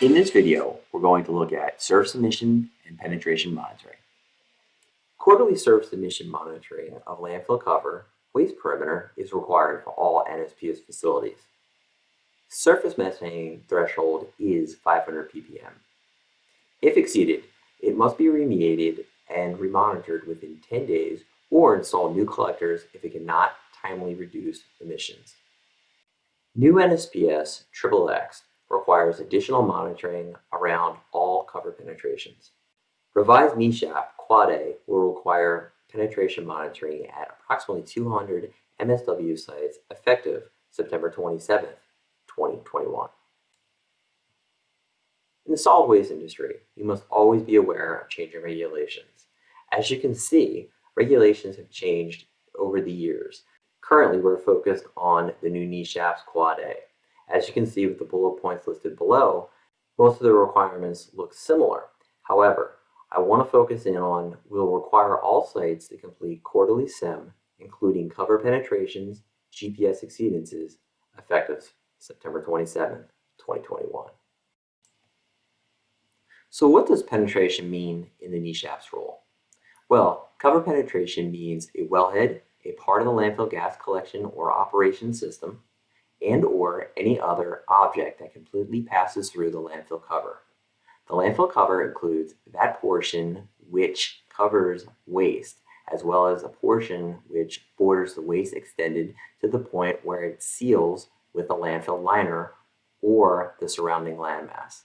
In this video, we're going to look at surface emission and penetration monitoring. Quarterly surface emission monitoring of landfill cover, waste perimeter is required for all NSPS facilities. Surface methane threshold is 500 ppm. If exceeded, it must be remediated and remonitored within 10 days or install new collectors if it cannot timely reduce emissions. New NSPS XXX requires additional monitoring around all cover penetrations. Revised NESHAP Quad A will require penetration monitoring at approximately 200 MSW sites effective September 27, 2021. In the solid waste industry, you must always be aware of changing regulations. As you can see, regulations have changed over the years. Currently, we're focused on the new NESHAP's Quad A. As you can see with the bullet points listed below, most of the requirements look similar. However, I want to focus in on will require all sites to complete quarterly SEM, including cover penetrations, GPS exceedances, effective September 27, 2021. So what does penetration mean in the NESHAP's role? Well, cover penetration means a wellhead, a part of the landfill gas collection or operation system, and/or any other object that completely passes through the landfill cover. The landfill cover includes that portion which covers waste, as well as a portion which borders the waste extended to the point where it seals with the landfill liner or the surrounding landmass.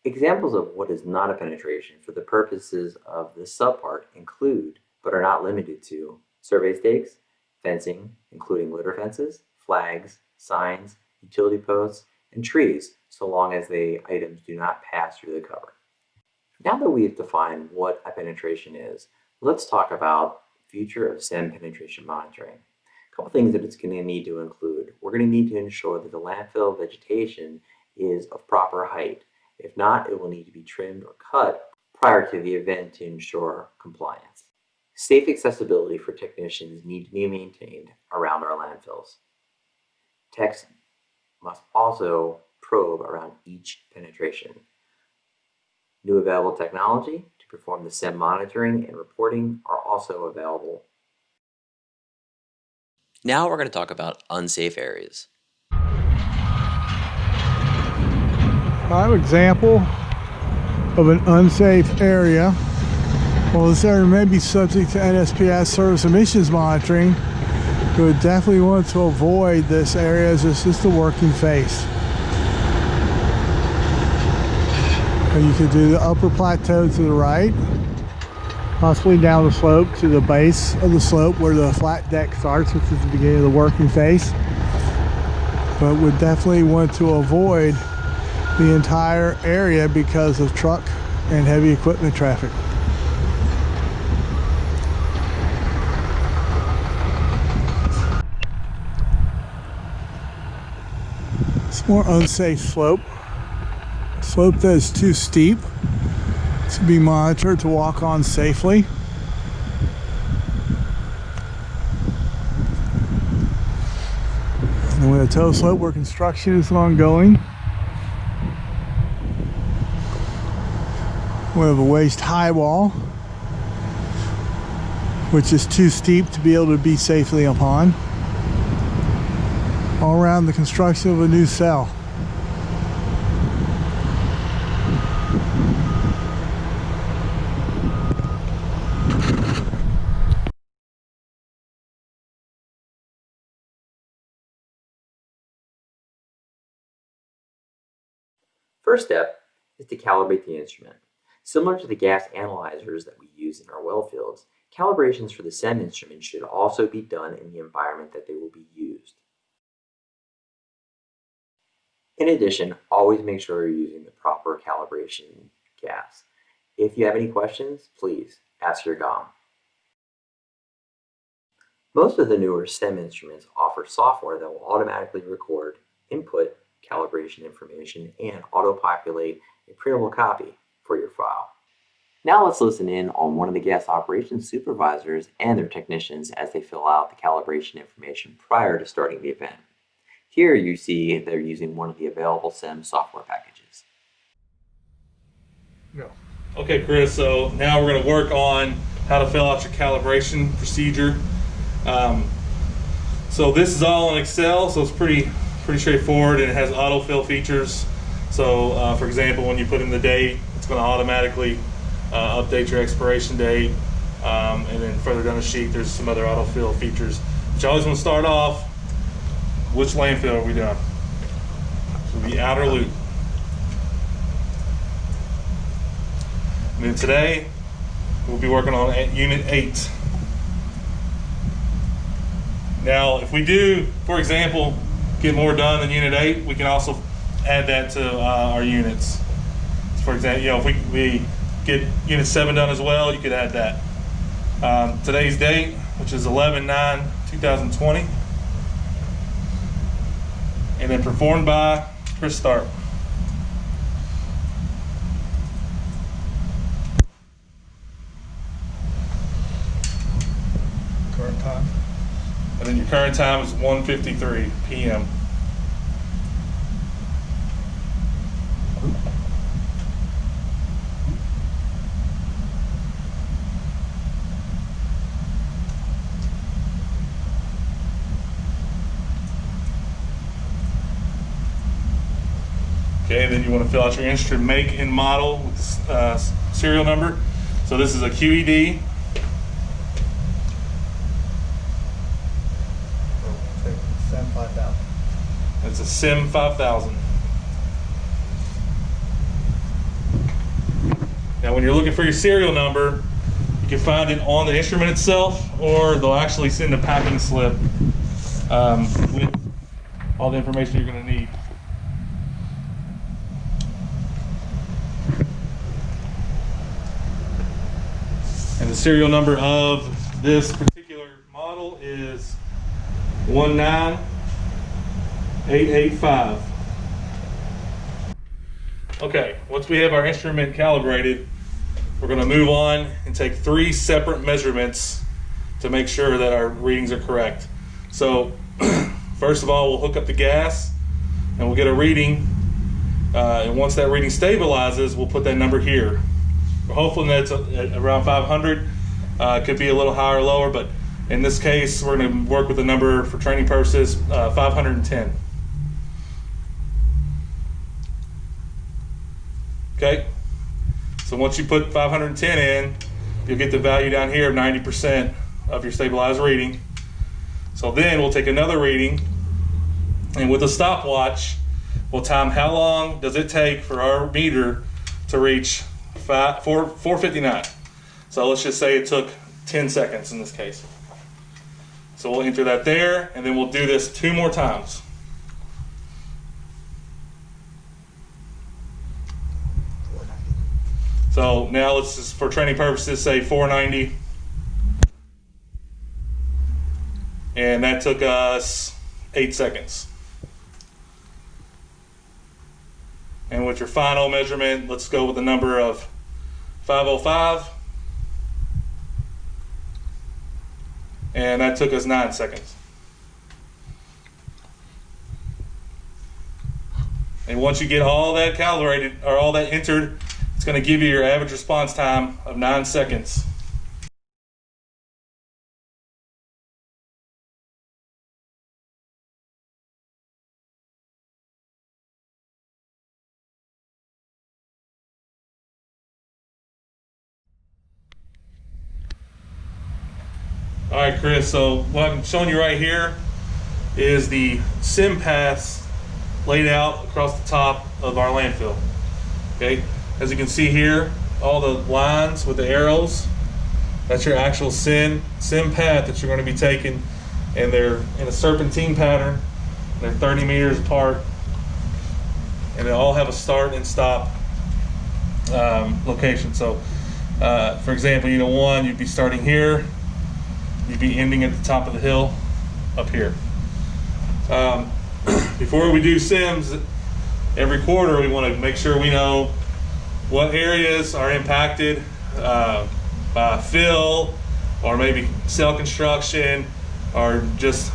Examples of what is not a penetration for the purposes of this subpart include, but are not limited to, survey stakes, fencing, including litter fences, flags, signs, utility posts, and trees, so long as the items do not pass through the cover. Now that we've defined what a penetration is, let's talk about the future of SEM penetration monitoring. A couple things that it's going to need to include. We're going to need to ensure that the landfill vegetation is of proper height. If not, it will need to be trimmed or cut prior to the event to ensure compliance. Safe accessibility for technicians need to be maintained around our landfills. Techs must also probe around each penetration. New available technology to perform the SEM monitoring and reporting are also available. Now we're going to talk about unsafe areas. Prime example of an unsafe area. Well, this area may be subject to NSPS surface emissions monitoring. You would definitely want to avoid this area as this is the working face. You could do the upper plateau to the right, possibly down the slope to the base of the slope where the flat deck starts, which is the beginning of the working face. But would definitely want to avoid the entire area because of truck and heavy equipment traffic. It's more unsafe slope. Slope that is too steep to be monitored to walk on safely. And with a toe slope where construction is ongoing. We have a waste high wall, which is too steep to be able to be safely upon. All around the construction of a new cell. First step is to calibrate the instrument. Similar to the gas analyzers that we use in our well fields, calibrations for the SEM instrument should also be done in the environment that they will be used. In addition, always make sure you're using the proper calibration gas. If you have any questions, please ask your GOM. Most of the newer SEM instruments offer software that will automatically record input calibration information and auto-populate a printable copy for your file. Now let's listen in on one of the gas operations supervisors and their technicians as they fill out the calibration information prior to starting the event. Here you see they're using one of the available SEM software packages. Go. Okay, Chris, so now we're going to work on how to fill out your calibration procedure. So this is all in Excel, so it's pretty straightforward, and it has autofill features. So for example, when you put in the date, it's going to automatically update your expiration date. And then further down the sheet, there's some other autofill features. But you always want to start off, which landfill are we doing? So the outer loop. And then today, we'll be working on Unit 8. Now, if we do, for example, get more done than Unit 8, we can also add that to our units. So for example, if we get Unit 7 done as well, you could add that. Today's date, which is 11/9/2020, and then performed by Chris Stark. Current time. And then your current time is 1:53 p.m. Okay, then you want to fill out your instrument make and model with serial number. So this is a QED. SEM 5000. It's a SEM 5000. Now when you're looking for your serial number, you can find it on the instrument itself, or they'll actually send a packing slip with all the information you're going to need. And the serial number of this particular model is 19885. Okay, once we have our instrument calibrated, we're going to move on and take 3 separate measurements to make sure that our readings are correct. So first of all, we'll hook up the gas and we'll get a reading. And once that reading stabilizes, we'll put that number here. We're hoping that it's around 500. Could be a little higher or lower, but in this case, we're going to work with the number for training purposes, 510. Okay, so once you put 510 in, you'll get the value down here of 90% of your stabilized reading. So then we'll take another reading, and with a stopwatch, we'll time how long does it take for our meter to reach 459. So let's just say it took 10 seconds in this case. So we'll enter that there, and then we'll do this 2 more times. So now let's just, for training purposes, say 490. And that took us 8 seconds. And with your final measurement, let's go with the number of 505. And that took us 9 seconds. And once you get all that calibrated, or all that entered, it's going to give you your average response time of 9 seconds. All right, Chris, so what I'm showing you right here is the SEM paths laid out across the top of our landfill. Okay, as you can see here, all the lines with the arrows, that's your actual SEM path that you're going to be taking, and they're in a serpentine pattern. They're 30 meters apart, and they all have a start and stop location. So, for example, Unit 1, you'd be starting here. You'd be ending at the top of the hill up here. Before we do SEMs, every quarter we want to make sure we know what areas are impacted by fill, or maybe cell construction, or just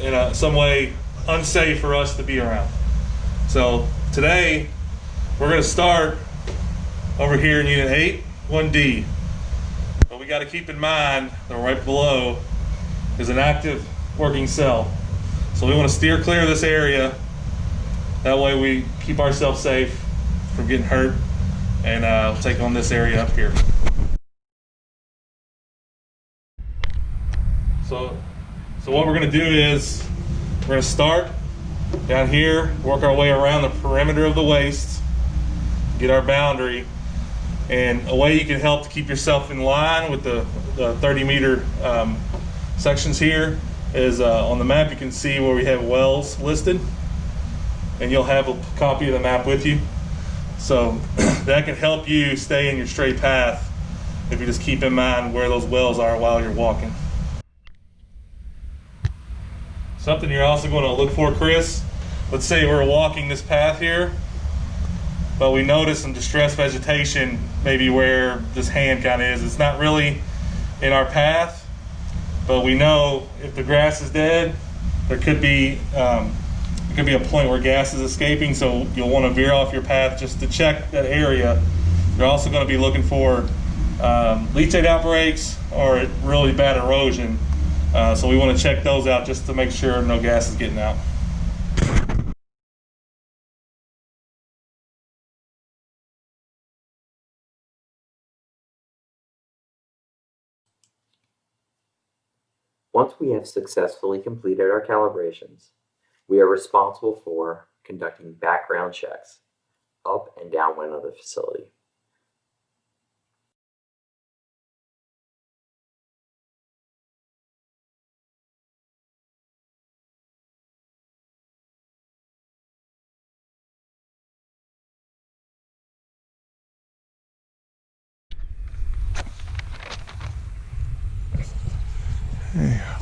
in some way unsafe for us to be around. So today we're going to start over here in Unit 8, 1D. But we got to keep in mind that right below is an active working cell. So we want to steer clear of this area. That way we keep ourselves safe from getting hurt, and we'll take on this area up here. So what we're going to do is we're going to start down here, work our way around the perimeter of the waist, get our boundary. And a way you can help to keep yourself in line with the 30-meter sections here is on the map you can see where we have wells listed, and you'll have a copy of the map with you. So that can help you stay in your straight path if you just keep in mind where those wells are while you're walking. Something you're also going to look for, Chris, let's say we're walking this path here, but we notice some distressed vegetation maybe where this hand kind of is. It's not really in our path, but we know if the grass is dead, there could be a point where gas is escaping, so you'll want to veer off your path just to check that area. You're also going to be looking for leachate outbreaks or really bad erosion. So we want to check those out just to make sure no gas is getting out. Once we have successfully completed our calibrations, we are responsible for conducting background checks up and downwind of the facility.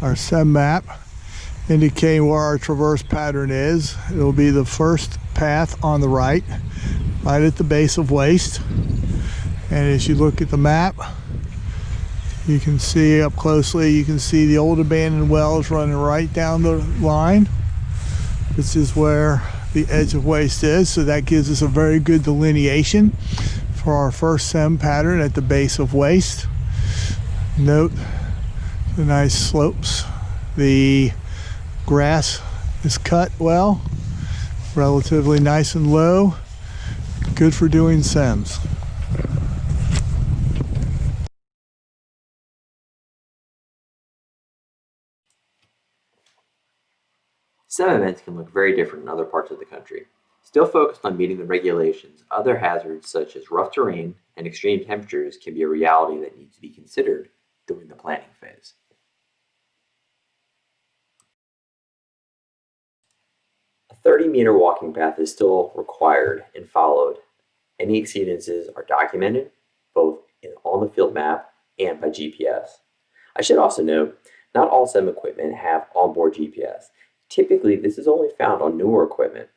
Our SEM map indicating where our traverse pattern is. It will be the first path on the right at the base of waist. And as you look at the map, you can see up closely, you can see the old abandoned wells running right down the line. This is where the edge of waist is, so that gives us a very good delineation for our first SEM pattern at the base of waist. Note the nice slopes. The grass is cut well, relatively nice and low, good for doing SEMs. SEM events can look very different in other parts of the country. Still focused on meeting the regulations, other hazards such as rough terrain and extreme temperatures can be a reality that needs to be considered during the planning phase. A 30-meter walking path is still required and followed. Any exceedances are documented both on the field map and by GPS. I should also note, not all SEM equipment have onboard GPS. Typically, this is only found on newer equipment.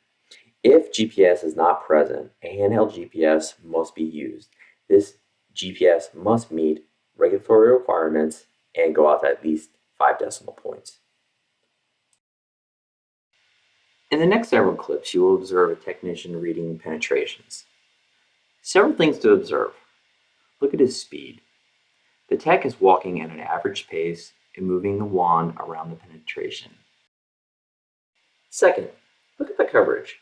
If GPS is not present, a handheld GPS must be used. This GPS must meet regulatory requirements and go out to at least 5 decimal points. In the next several clips, you will observe a technician reading penetrations. Several things to observe. Look at his speed. The tech is walking at an average pace and moving the wand around the penetration. Second, look at the coverage.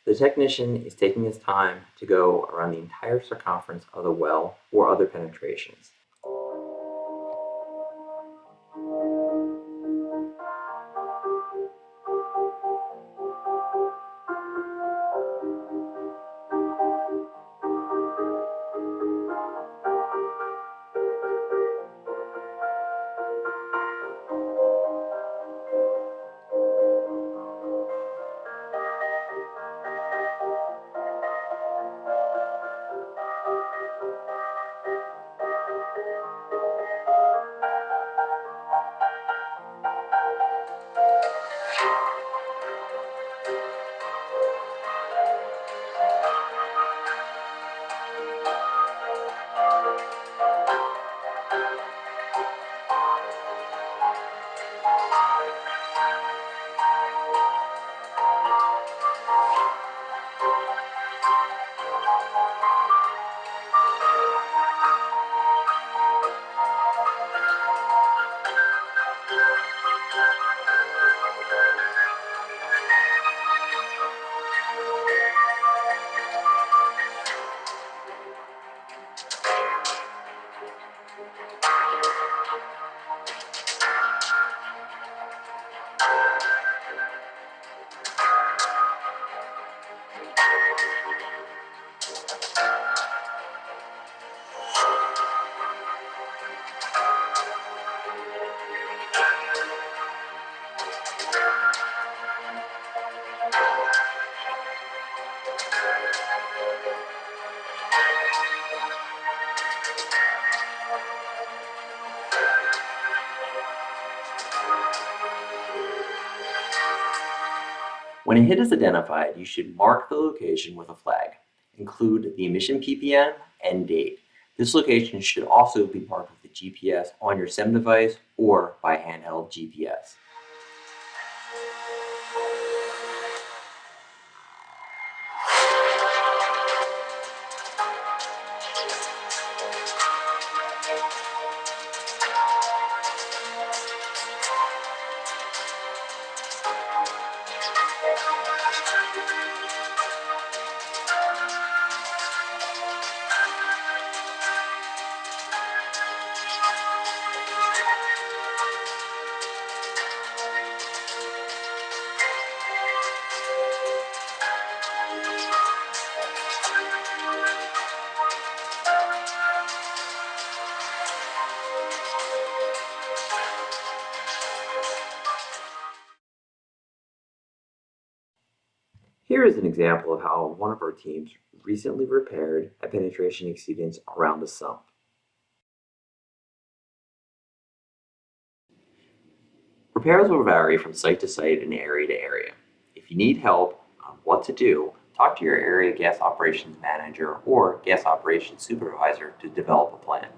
The technician is taking his time to go around the entire circumference of the well or other penetrations. When a hit is identified, you should mark the location with a flag. Include the emission ppm and date. This location should also be marked with the GPS on your SEM device or by handheld GPS. Here is an example of how one of our teams recently repaired a penetration exceedance around a sump. Repairs will vary from site to site and area to area. If you need help on what to do, talk to your area gas operations manager or gas operations supervisor to develop a plan.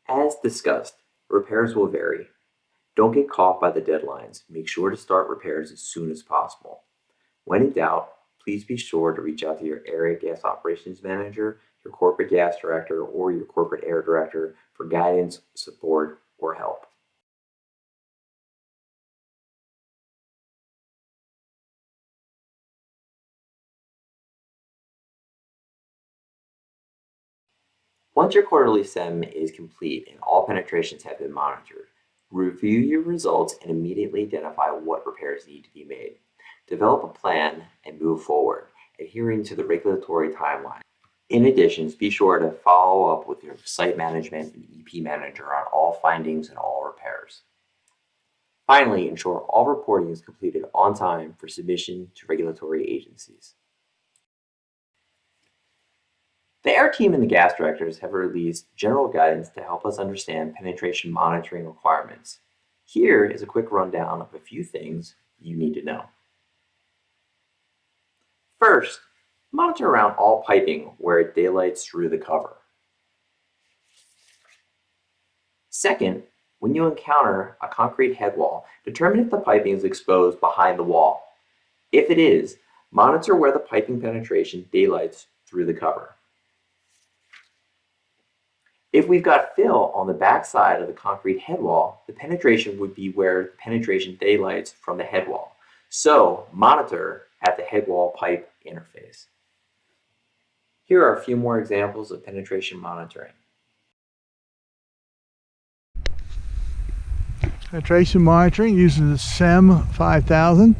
As discussed, repairs will vary. Don't get caught by the deadlines. Make sure to start repairs as soon as possible. When in doubt, please be sure to reach out to your area gas operations manager, your corporate gas director, or your corporate air director for guidance, support, or help. Once your quarterly SEM is complete and all penetrations have been monitored, review your results and immediately identify what repairs need to be made. Develop a plan and move forward, adhering to the regulatory timeline. In addition, be sure to follow up with your site management and EP manager on all findings and all repairs. Finally, ensure all reporting is completed on time for submission to regulatory agencies. The air team and the gas directors have released general guidance to help us understand penetration monitoring requirements. Here is a quick rundown of a few things you need to know. First, monitor around all piping where it daylights through the cover. Second, when you encounter a concrete head wall, determine if the piping is exposed behind the wall. If it is, monitor where the piping penetration daylights through the cover. If we've got fill on the back side of the concrete head wall, the penetration would be where the penetration daylights from the head wall. So monitor at the head wall pipe interface. Here are a few more examples of penetration monitoring. Penetration monitoring using the SEM 5000.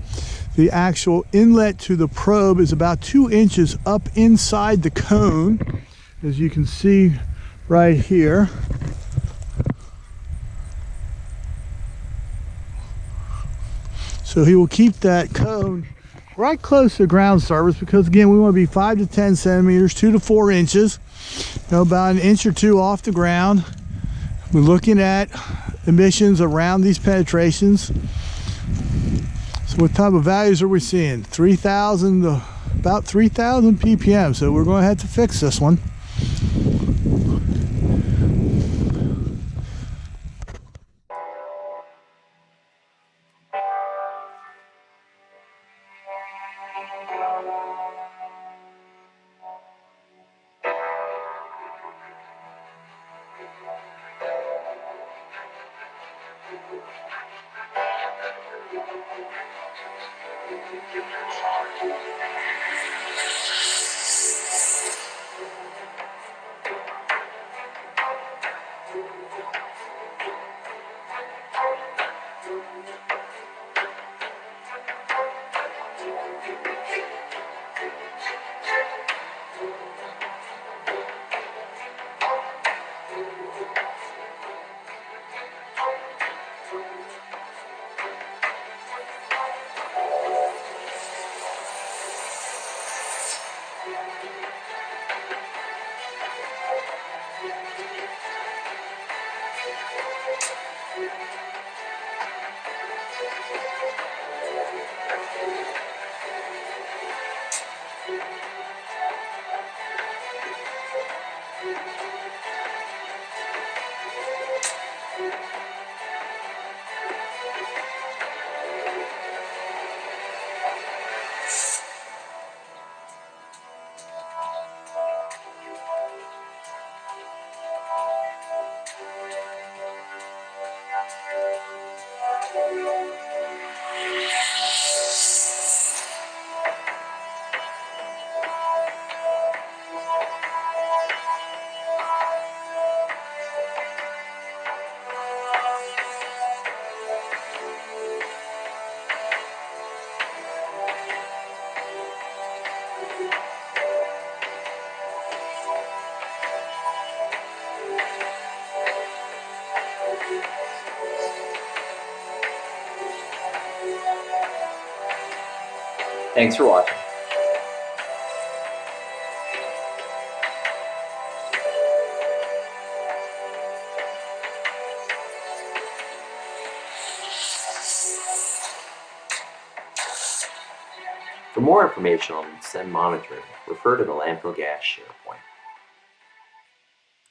The actual inlet to the probe is about 2 inches up inside the cone. as you can see right here. So he will keep that cone right close to ground surface, because again, we want to be 5 to 10 centimeters, 2 to 4 inches, about an inch or two off the ground. We're looking at emissions around these penetrations. So what type of values are we seeing? 3,000 to about 3,000 ppm. So we're going to have to fix this one. Thanks for watching. For more information on SEM monitoring, refer to the landfill gas SharePoint.